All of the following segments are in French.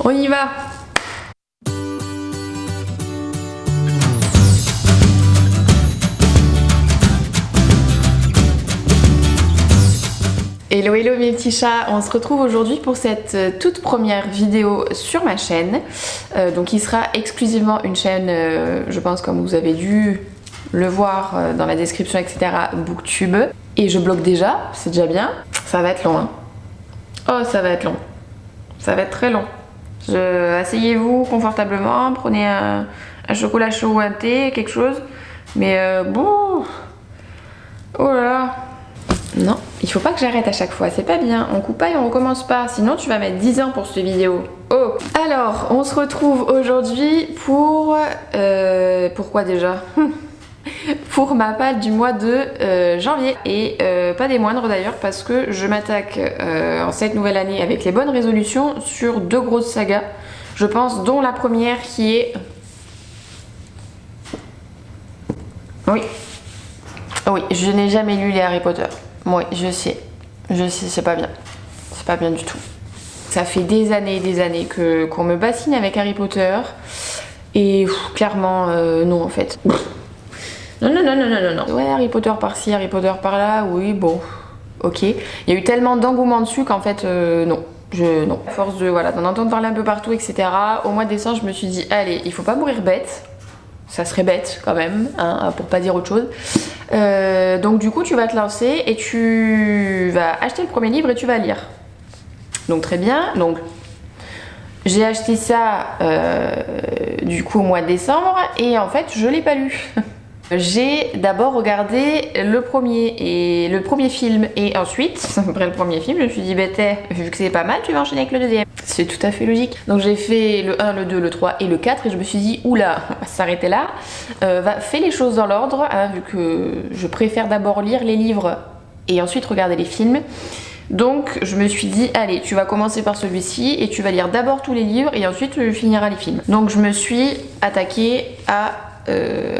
On y va. Hello hello mes petits chats, on se retrouve aujourd'hui pour cette toute première vidéo sur ma chaîne. Donc qui sera exclusivement une chaîne, je pense comme vous avez dû le voir dans la description etc, Booktube. Et je bloque déjà, c'est déjà bien. Ça va être long hein. Oh ça va être long. Ça va être très long. Asseyez-vous confortablement, prenez un chocolat chaud ou un thé, quelque chose. Mais bon... Oh là là. Non, il faut pas que j'arrête à chaque fois, c'est pas bien. On coupe pas et on recommence pas, sinon tu vas mettre 10 ans pour cette vidéo. Oh. Alors, on se retrouve aujourd'hui pour... pourquoi déjà? Pour ma palle du mois de janvier. Et pas des moindres d'ailleurs, parce que je m'attaque en cette nouvelle année avec les bonnes résolutions sur 2 grosses sagas, je pense, dont la première qui est... Oui. Oui, je n'ai jamais lu les Harry Potter. Oui, je sais, c'est pas bien. C'est pas bien du tout. Ça fait des années et des années qu'on me bassine avec Harry Potter. Et clairement, non en fait. Non. Ouais, Harry Potter par-ci, Harry Potter par-là, oui, bon, ok. Il y a eu tellement d'engouement dessus qu'en fait, non. Non. À force de, voilà, d'en entendre parler un peu partout, etc. Au mois de décembre, je me suis dit, allez, il faut pas mourir bête. Ça serait bête quand même, hein, pour pas dire autre chose. Donc du coup tu vas te lancer et tu vas acheter le premier livre et tu vas lire. Donc très bien, donc j'ai acheté ça du coup au mois de décembre et en fait je l'ai pas lu. J'ai d'abord regardé le premier film et ensuite, après le premier film, je me suis dit, bah vu que c'est pas mal, tu vas enchaîner avec le deuxième. C'est tout à fait logique. Donc j'ai fait le 1, le 2, le 3 et le 4 et je me suis dit, oula, on va s'arrêter là. Fais les choses dans l'ordre, hein, vu que je préfère d'abord lire les livres et ensuite regarder les films. Donc je me suis dit, allez, tu vas commencer par celui-ci et tu vas lire d'abord tous les livres et ensuite tu finiras les films. Donc je me suis attaquée à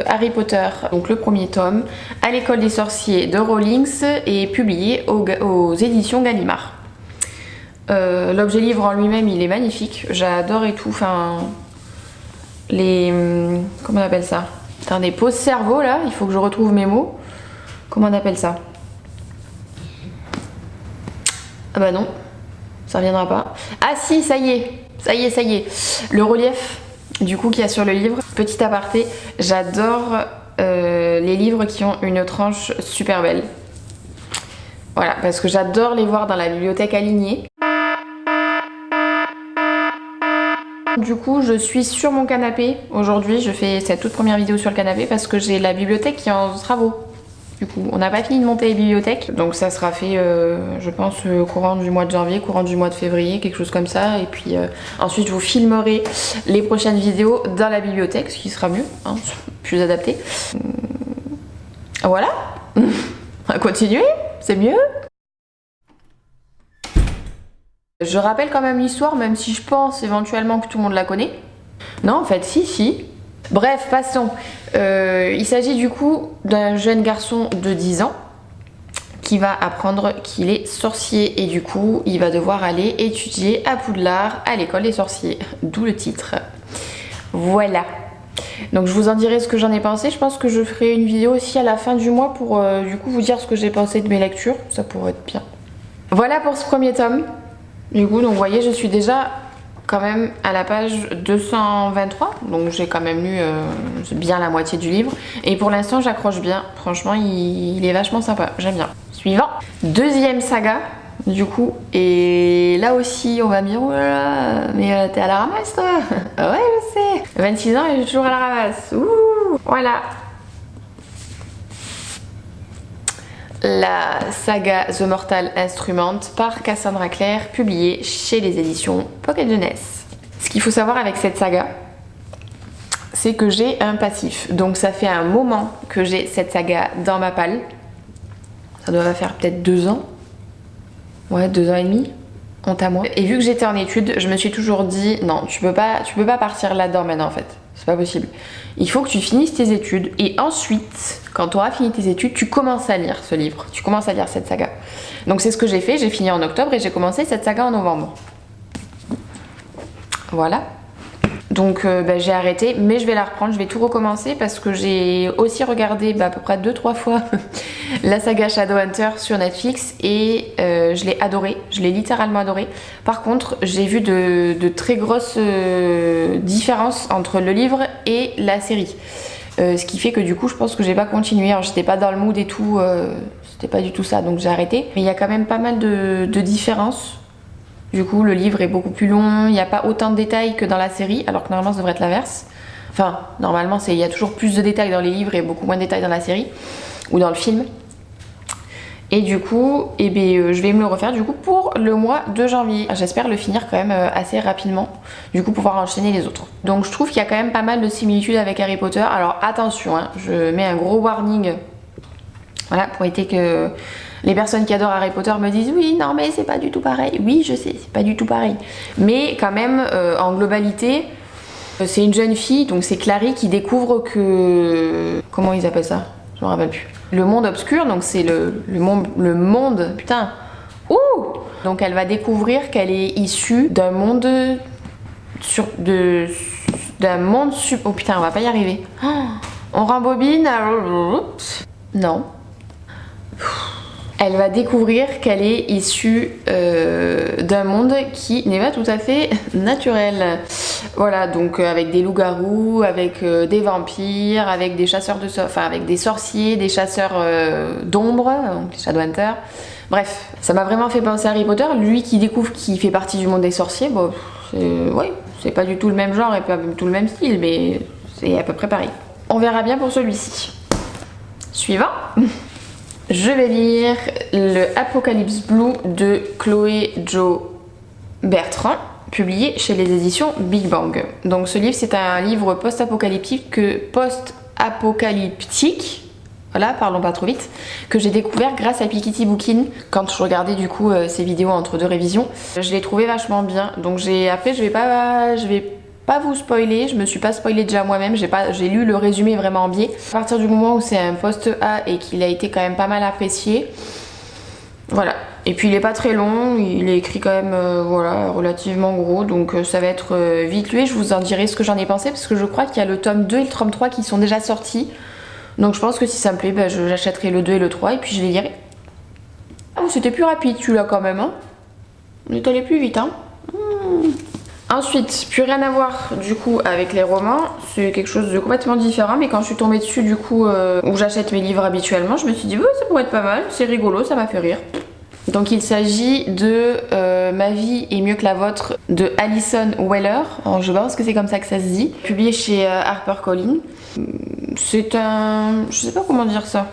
Harry Potter, donc le premier tome, à l'école des sorciers de Rowling et publié aux éditions Gallimard. L'objet livre en lui-même il est magnifique, j'adore et tout, enfin comment on appelle ça? Putain, des pauses cerveau là, il faut que je retrouve mes mots. Comment on appelle ça? Ah bah non, ça reviendra pas. Ah si, ça y est, le relief du coup qu'il y a sur le livre. Petit aparté, j'adore les livres qui ont une tranche super belle. Voilà, parce que j'adore les voir dans la bibliothèque alignée. Du coup, je suis sur mon canapé. Aujourd'hui, je fais cette toute première vidéo sur le canapé parce que j'ai la bibliothèque qui est en travaux. Du coup, on n'a pas fini de monter les bibliothèques, donc ça sera fait, je pense, courant du mois de janvier, courant du mois de février, quelque chose comme ça. Et puis ensuite, je vous filmerai les prochaines vidéos dans la bibliothèque, ce qui sera mieux, hein, plus adapté. Voilà, on va continuer, c'est mieux. Je rappelle quand même l'histoire, même si je pense éventuellement que tout le monde la connaît. Non, en fait, si. Bref, passons. Il s'agit du coup d'un jeune garçon de 10 ans qui va apprendre qu'il est sorcier et du coup il va devoir aller étudier à Poudlard à l'école des sorciers, d'où le titre. Voilà. Donc je vous en dirai ce que j'en ai pensé. Je pense que je ferai une vidéo aussi à la fin du mois pour du coup vous dire ce que j'ai pensé de mes lectures, ça pourrait être bien. Voilà pour ce premier tome. Du coup, donc vous voyez, je suis déjà quand même à la page 223, donc j'ai quand même lu bien la moitié du livre et pour l'instant j'accroche bien, franchement il est vachement sympa, j'aime bien. Suivant, deuxième saga du coup, et là aussi on va me dire oh là là, mais t'es à la ramasse toi. Ouais je sais, 26 ans et je suis toujours à la ramasse. Ouh, voilà. La saga The Mortal Instrument par Cassandra Clare, publiée chez les éditions Pocket Jeunesse. Ce qu'il faut savoir avec cette saga, c'est que j'ai un passif. Donc ça fait un moment que j'ai cette saga dans ma palle. Ça doit faire peut-être 2 ans. Ouais, 2 ans et demi. Honte à moi. Et vu que j'étais en études, je me suis toujours dit non, tu peux pas partir là-dedans maintenant en fait. C'est pas possible. Il faut que tu finisses tes études et ensuite, quand tu auras fini tes études, tu commences à lire ce livre. Tu commences à lire cette saga. Donc c'est ce que j'ai fait. J'ai fini en octobre et j'ai commencé cette saga en novembre. Voilà. Donc j'ai arrêté, mais je vais la reprendre, je vais tout recommencer parce que j'ai aussi regardé à peu près 2-3 fois la saga Shadowhunter sur Netflix et je l'ai adoré, je l'ai littéralement adoré. Par contre, j'ai vu de très grosses différences entre le livre et la série. Ce qui fait que du coup, je pense que j'ai pas continué. Alors, j'étais pas dans le mood et tout, c'était pas du tout ça, donc j'ai arrêté. Mais il y a quand même pas mal de différences. Du coup, le livre est beaucoup plus long, il n'y a pas autant de détails que dans la série, alors que normalement ça devrait être l'inverse. Enfin, normalement, il y a toujours plus de détails dans les livres et beaucoup moins de détails dans la série ou dans le film. Et du coup, je vais me le refaire du coup pour le mois de janvier. J'espère le finir quand même assez rapidement, du coup pouvoir enchaîner les autres. Donc je trouve qu'il y a quand même pas mal de similitudes avec Harry Potter. Alors attention, hein, je mets un gros warning, voilà, pour éviter que les personnes qui adorent Harry Potter me disent oui, non mais c'est pas du tout pareil. Oui, je sais, c'est pas du tout pareil. Mais quand même, en globalité, c'est une jeune fille, donc c'est Clary qui découvre que... Comment ils appellent ça? Je me rappelle plus. Le monde obscur, donc c'est le monde... Putain. Ouh! Donc elle va découvrir qu'elle est issue d'un monde... Oh putain, on va pas y arriver. On rembobine... Non. Elle va découvrir qu'elle est issue d'un monde qui n'est pas tout à fait naturel. Voilà, donc avec des loups-garous, avec des vampires, avec des chasseurs de avec des sorciers, des chasseurs d'ombre, donc les Shadowhunters. Bref, ça m'a vraiment fait penser à Harry Potter. Lui qui découvre qu'il fait partie du monde des sorciers, bon, c'est pas du tout le même genre et pas du tout le même style, mais c'est à peu près pareil. On verra bien pour celui-ci. Suivant. Je vais lire le Apocalypse Blue de Chloé Jo Bertrand, publié chez les éditions Big Bang. Donc ce livre, c'est un livre post-apocalyptique, voilà, parlons pas trop vite, que j'ai découvert grâce à Piketty Bookin quand je regardais du coup ses vidéos entre deux révisions. Je l'ai trouvé vachement bien. Donc après, je vais pas vous spoiler, je me suis pas spoilé déjà moi-même, j'ai lu le résumé vraiment en biais. À partir du moment où c'est un post A et qu'il a été quand même pas mal apprécié, voilà. Et puis il est pas très long, il est écrit quand même voilà, relativement gros, donc ça va être vite lu. Je vous en dirai ce que j'en ai pensé parce que je crois qu'il y a le tome 2 et le tome 3 qui sont déjà sortis. Donc je pense que si ça me plaît, j'achèterai le 2 et le 3 et puis je les lirai. Ah, c'était plus rapide celui-là quand même, hein. On est allé plus vite, hein. Ensuite, plus rien à voir du coup avec les romans, c'est quelque chose de complètement différent, mais quand je suis tombée dessus du coup où j'achète mes livres habituellement, je me suis dit ça pourrait être pas mal, c'est rigolo, ça m'a fait rire. Donc il s'agit de Ma vie est mieux que la vôtre de Alison Weller, alors, je pense que c'est comme ça que ça se dit, publié chez HarperCollins. C'est un... je sais pas comment dire ça.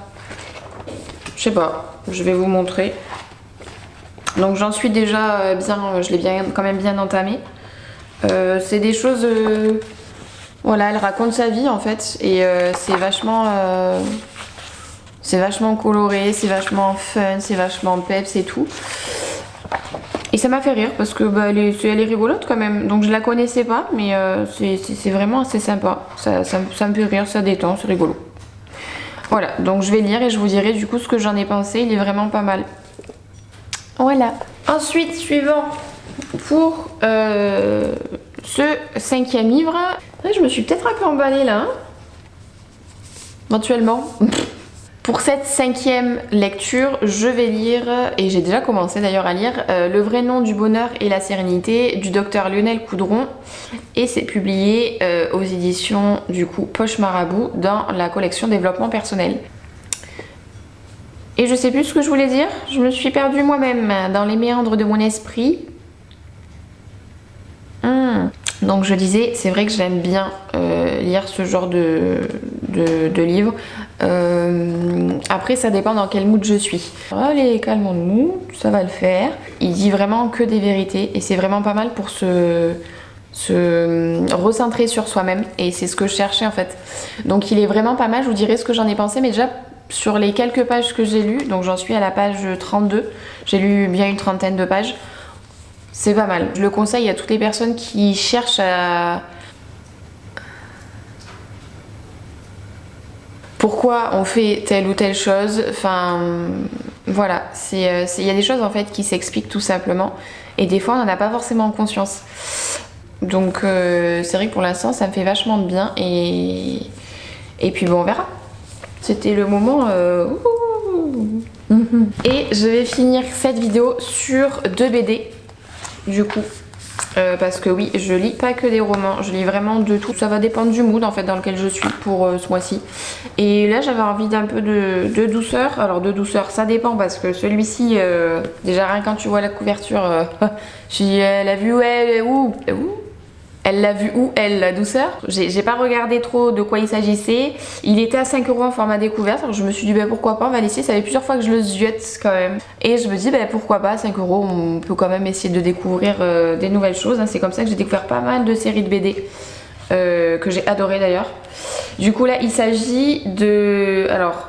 Je sais pas, je vais vous montrer. Donc j'en suis déjà bien, je l'ai quand même bien entamé. C'est des choses... voilà, elle raconte sa vie en fait et c'est vachement coloré, c'est vachement fun, c'est vachement peps et tout. Et ça m'a fait rire parce que elle est rigolote quand même. Donc je la connaissais pas, mais c'est vraiment assez sympa. Ça me fait rire, ça détend, c'est rigolo. Voilà, donc je vais lire et je vous dirai du coup ce que j'en ai pensé. Il est vraiment pas mal. Voilà. Ensuite, suivant pour ce 5e livre. Je me suis peut-être un peu emballée là, hein, éventuellement. Pour cette 5e lecture, je vais lire, et j'ai déjà commencé d'ailleurs à lire, Le vrai nom du bonheur et la sérénité du docteur Lionel Coudron. Et c'est publié aux éditions du coup Poche Marabout dans la collection Développement personnel. Et je sais plus ce que je voulais dire, je me suis perdue moi-même dans les méandres de mon esprit. Donc je disais, c'est vrai que j'aime bien lire ce genre de livres. Après ça dépend dans quel mood je suis. Allez, calmons-nous, ça va le faire. Il dit vraiment que des vérités et c'est vraiment pas mal pour se recentrer sur soi-même et c'est ce que je cherchais en fait. Donc il est vraiment pas mal, je vous dirai ce que j'en ai pensé, mais déjà sur les quelques pages que j'ai lues, donc j'en suis à la page 32, j'ai lu bien une trentaine de pages. C'est pas mal. Je le conseille à toutes les personnes qui cherchent à... Pourquoi on fait telle ou telle chose. Enfin, voilà. Il y a des choses en fait qui s'expliquent tout simplement. Et des fois, on n'en a pas forcément conscience. Donc c'est vrai que pour l'instant ça me fait vachement de bien et puis bon on verra. C'était le moment Et je vais finir cette vidéo sur 2 BD du coup. Parce que oui, je lis pas que des romans, je lis vraiment de tout. Ça va dépendre du mood en fait dans lequel je suis pour ce mois-ci. Et là j'avais envie d'un peu de douceur. Alors de douceur, ça dépend parce que celui-ci, déjà rien quand tu vois la couverture, je dis elle a vu où elle, où elle l'a vu où, elle, la douceur. J'ai pas regardé trop de quoi il s'agissait. Il était à 5 € en format découverte. Alors je me suis dit, bah, pourquoi pas, on va l'essayer. Ça fait plusieurs fois que je le ziote quand même. Et je me dis, bah, pourquoi pas, à 5 €, on peut quand même essayer de découvrir des nouvelles choses. C'est comme ça que j'ai découvert pas mal de séries de BD. Que j'ai adoré d'ailleurs. Du coup, là, il s'agit de. Alors.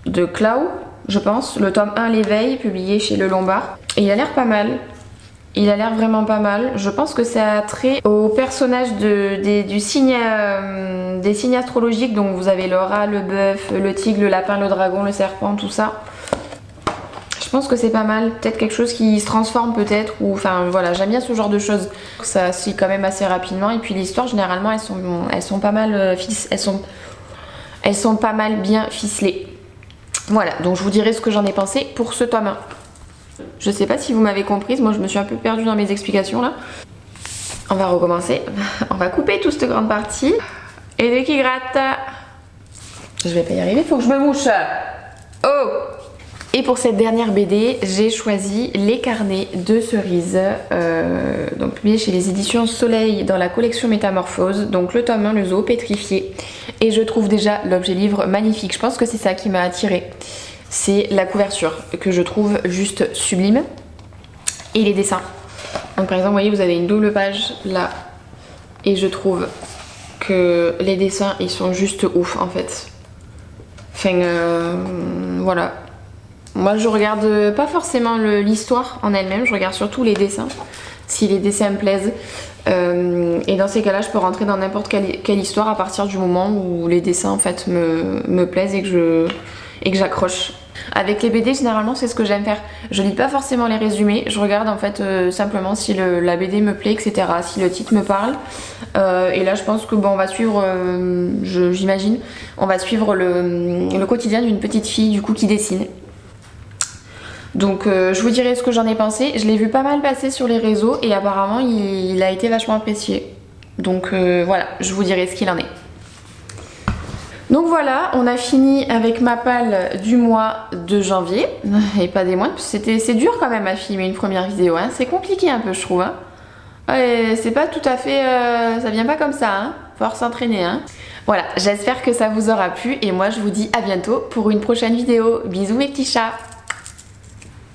De Clau, je pense. Le tome 1, L'éveil, publié chez Le Lombard. Et il a l'air pas mal. Il a l'air vraiment pas mal. Je pense que ça a trait aux personnages des signes astrologiques. Donc vous avez le rat, le bœuf, le tigre, le lapin, le dragon, le serpent, tout ça. Je pense que c'est pas mal. Peut-être quelque chose qui se transforme peut-être. Ou enfin voilà, j'aime bien ce genre de choses. Ça se lit quand même assez rapidement. Et puis l'histoire, généralement, elles sont pas mal elles sont pas mal bien ficelées. Voilà, donc je vous dirai ce que j'en ai pensé pour ce tome 1. Je sais pas si vous m'avez comprise, moi je me suis un peu perdue dans mes explications là. On va recommencer. On va couper toute cette grande partie. Et dès qu'il gratte. Je vais pas y arriver, faut que je me mouche. Oh! Et pour cette dernière BD, j'ai choisi Les Carnets de Cerise, donc publié chez les éditions Soleil dans la collection Métamorphose. Donc le tome 1, le zoo pétrifié. Et je trouve déjà l'objet livre magnifique. Je pense que c'est ça qui m'a attirée. C'est la couverture que je trouve juste sublime et les dessins. Donc par exemple, vous voyez, vous avez une double page là et je trouve que les dessins ils sont juste ouf en fait. Enfin voilà. Moi je regarde pas forcément l'histoire en elle-même, je regarde surtout les dessins. Si les dessins me plaisent. Et dans ces cas-là, je peux rentrer dans n'importe quelle histoire à partir du moment où les dessins en fait me plaisent et que j'accroche. Avec les BD, généralement, c'est ce que j'aime faire. Je lis pas forcément les résumés, je regarde en fait simplement si la BD me plaît, etc. Si le titre me parle. Et là, je pense que bon, on va suivre, j'imagine, on va suivre le quotidien d'une petite fille du coup qui dessine. Donc je vous dirai ce que j'en ai pensé. Je l'ai vu pas mal passer sur les réseaux et apparemment il a été vachement apprécié. Donc voilà, je vous dirai ce qu'il en est. Donc voilà, on a fini avec ma palle du mois de janvier, et pas des moindres, c'est dur quand même à filmer une première vidéo, hein. C'est compliqué un peu je trouve. Hein. Ouais, c'est pas tout à fait, ça vient pas comme ça, hein. Faut s'entraîner. Hein. Voilà, j'espère que ça vous aura plu et moi je vous dis à bientôt pour une prochaine vidéo. Bisous mes petits chats.